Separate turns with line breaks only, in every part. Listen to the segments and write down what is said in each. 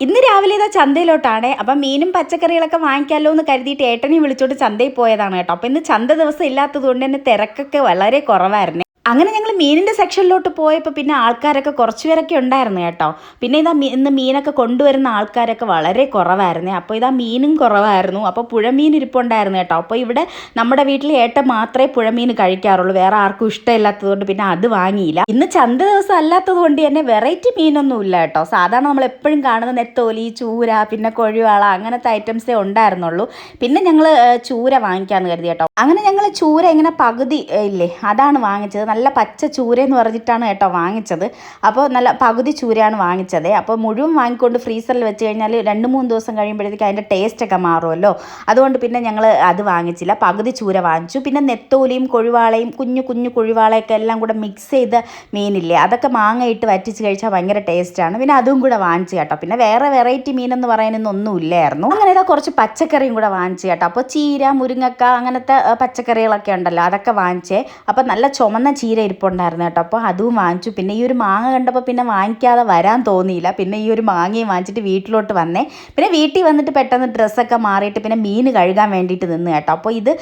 ഇന്ന് രാവിലെ ഇതാ ചന്തയിലോട്ടാണ്. അപ്പം മീനും പച്ചക്കറികളൊക്കെ വാങ്ങിക്കാമല്ലോ എന്ന് കരുതിയിട്ട് ഏട്ടനെയും വിളിച്ചോട്ട് ചന്തയിൽ പോയതാണ് കേട്ടോ. അപ്പം ഇന്ന് ചന്ത ദിവസം ഇല്ലാത്തത് കൊണ്ട് തന്നെ തിരക്കൊക്കെ വളരെ കുറവായിരുന്നു. അങ്ങനെ ഞങ്ങൾ മീനിൻ്റെ സെക്ഷനിലോട്ട് പോയപ്പോൾ പിന്നെ ആൾക്കാരൊക്കെ കുറച്ച് പേരൊക്കെ ഉണ്ടായിരുന്നു കേട്ടോ. പിന്നെ ഇതാ ഇന്ന് മീനൊക്കെ കൊണ്ടുവരുന്ന ആൾക്കാരൊക്കെ വളരെ കുറവായിരുന്നു. അപ്പോൾ ഇതാ മീനും കുറവായിരുന്നു. അപ്പോൾ പുഴമീൻ ഇരിപ്പുണ്ടായിരുന്നു കേട്ടോ. അപ്പോൾ ഇവിടെ നമ്മുടെ വീട്ടിൽ ഏട്ടൻ മാത്രമേ പുഴമീൻ കഴിക്കാറുള്ളൂ, വേറെ ആർക്കും ഇഷ്ടമില്ലാത്തതുകൊണ്ട് പിന്നെ അത് വാങ്ങിയില്ല. ഇന്ന് ചന്ത ദിവസം അല്ലാത്തത് കൊണ്ട് തന്നെ വെറൈറ്റി മീനൊന്നും ഇല്ല കേട്ടോ. സാധാരണ നമ്മൾ എപ്പോഴും കാണുന്ന നെത്തോലി, ചൂര, പിന്നെ കൊഴുവാള അങ്ങനത്തെ ഐറ്റംസേ ഉണ്ടായിരുന്നുള്ളൂ. പിന്നെ ഞങ്ങൾ ചൂര വാങ്ങിക്കാമെന്ന് കരുതി കേട്ടോ. അങ്ങനെ ഞങ്ങൾ ചൂര ഇങ്ങനെ പകുതി ഇല്ലേ അതാണ് വാങ്ങിച്ചത്. നല്ല പച്ച ചൂര എന്ന് പറഞ്ഞിട്ടാണ് കേട്ടോ വാങ്ങിച്ചത്. അപ്പോൾ നല്ല പകുതി ചൂരയാണ് വാങ്ങിച്ചത്. അപ്പോൾ മുഴുവൻ വാങ്ങിക്കൊണ്ട് ഫ്രീസറിൽ വെച്ച് കഴിഞ്ഞാൽ 2-3 ദിവസം കഴിയുമ്പോഴത്തേക്ക് അതിൻ്റെ ടേസ്റ്റൊക്കെ മാറുമല്ലോ. അതുകൊണ്ട് പിന്നെ ഞങ്ങൾ അത് വാങ്ങിച്ചില്ല, പകുതി ചൂര വാങ്ങിച്ചു. പിന്നെ നെത്തോലിയും കൊഴുവാളയും കുഞ്ഞു കുഞ്ഞു കൊഴുവാളയൊക്കെ എല്ലാം കൂടെ മിക്സ് ചെയ്ത മീനില്ലേ, അതൊക്കെ മാങ്ങ ഇട്ട് വറ്റിച്ച് കഴിച്ചാൽ ഭയങ്കര ടേസ്റ്റാണ്. പിന്നെ അതും കൂടെ വാങ്ങിച്ചു കേട്ടോ. പിന്നെ വേറെ വെറൈറ്റി മീനെന്ന് പറയാനൊന്നും ഇല്ലായിരുന്നു. അങ്ങനെ ഇതാ കുറച്ച് പച്ചക്കറിയും കൂടെ വാങ്ങിച്ചു കേട്ടോ. അപ്പോൾ ചീര, മുരിങ്ങക്ക അങ്ങനത്തെ പച്ചക്കറികളൊക്കെ ഉണ്ടല്ലോ, അതൊക്കെ വാങ്ങിച്ചേ. അപ്പോൾ നല്ല ചുമന്ന ചീര ഇരിപ്പുണ്ടായിരുന്നു കേട്ടോ. അപ്പോൾ അതും വാങ്ങിച്ചു. പിന്നെ ഈ ഒരു മാങ്ങ കണ്ടപ്പോൾ പിന്നെ വാങ്ങിക്കാതെ വരാൻ തോന്നിയില്ല. പിന്നെ ഈ ഒരു മാങ്ങയും വാങ്ങിച്ചിട്ട് വീട്ടിലോട്ട് വന്നേ. പിന്നെ വീട്ടിൽ വന്നിട്ട് പെട്ടെന്ന് ഡ്രസ്സൊക്കെ മാറിയിട്ട് പിന്നെ മീൻ കഴുകാൻ വേണ്ടിയിട്ട് നിന്ന് കേട്ടോ. അപ്പോൾ ഇത്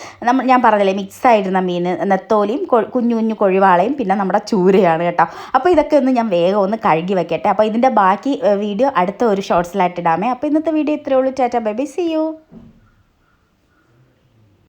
ഞാൻ പറഞ്ഞില്ലേ മിക്സായിരുന്ന മീൻ, നെത്തോലിയും കുഞ്ഞു കുഞ്ഞു കൊഴുവാളയും പിന്നെ നമ്മുടെ ചൂരയാണ് കേട്ടോ. അപ്പോൾ ഇതൊക്കെ ഒന്ന് ഞാൻ വേഗം ഒന്ന് കഴുകി വെക്കട്ടെ. അപ്പോൾ ഇതിൻ്റെ ബാക്കി വീഡിയോ അടുത്ത ഒരു ഷോർട്സിലായിട്ട് ഇടാമേ. അപ്പോൾ ഇന്നത്തെ വീഡിയോ ഇത്രയേ ഉള്ളൂ. Tata, bye bye, see U.